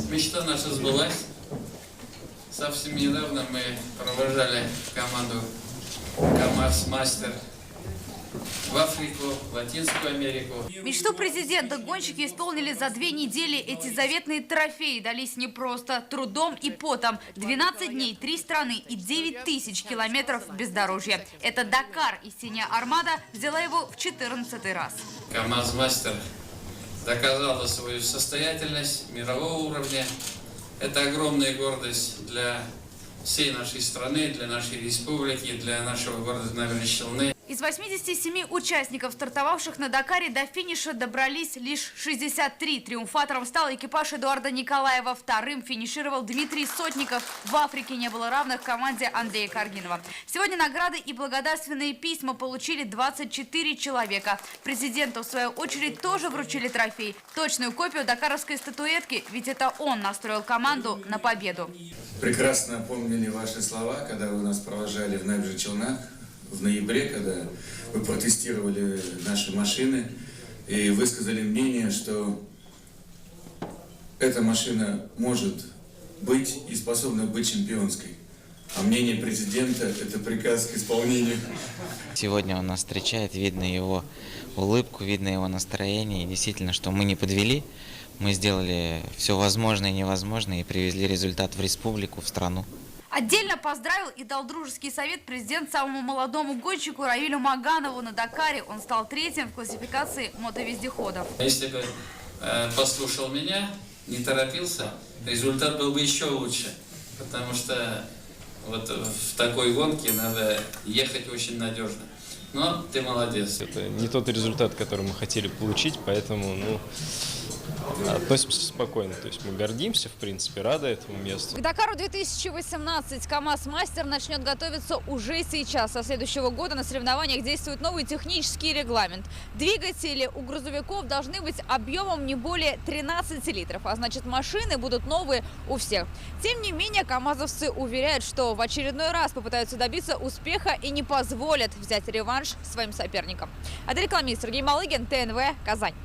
Мечта наша сбылась. Совсем недавно мы провожали команду КамАЗ Мастер в Африку, в Латинскую Америку. Мечту президента гонщики исполнили за 2 недели. Эти заветные трофеи дались непросто, трудом и потом. 12 дней, 3 страны и 9000 километров бездорожья. Это Дакар, и синяя армада взяла его в 14-й раз. КамАЗ Мастер доказала свою состоятельность мирового уровня. Это огромная гордость для всей нашей страны, для нашей республики, для нашего города Набережные Челны. Из 87 участников, стартовавших на Дакаре, до финиша добрались лишь 63. Триумфатором стал экипаж Эдуарда Николаева. Вторым финишировал Дмитрий Сотников. В Африке не было равных команде Андрея Каргинова. Сегодня награды и благодарственные письма получили 24 человека. Президенту, в свою очередь, тоже вручили трофей. Точную копию дакаровской статуэтки, ведь это он настроил команду на победу. Прекрасно помнили ваши слова, когда вы нас провожали в Набережных Челнах в ноябре, когда вы протестировали наши машины и высказали мнение, что эта машина может быть и способна быть чемпионской. А мнение президента – это приказ к исполнению. Сегодня он нас встречает, видно его улыбку, видно его настроение. И действительно, что мы не подвели, мы сделали все возможное и невозможное и привезли результат в республику, в страну. Отдельно поздравил и дал дружеский совет президент самому молодому гонщику Равилю Маганову на Дакаре. Он стал 3-м в классификации мотовездеходов. Если бы послушал меня, не торопился, результат был бы еще лучше. Потому что вот в такой гонке надо ехать очень надежно. Но ты молодец. Это не тот результат, который мы хотели получить, поэтому относимся спокойно. То есть мы гордимся, в принципе, рады этому месту. К Дакару 2018 КамАЗ Мастер начнет готовиться уже сейчас. Со следующего года на соревнованиях действует новый технический регламент. Двигатели у грузовиков должны быть объемом не более 13 литров, а значит, машины будут новые у всех. Тем не менее, камазовцы уверяют, что в очередной раз попытаются добиться успеха и не позволят взять реванш своим соперникам. Адель Кламис, Сергей Малыгин, ТНВ, Казань.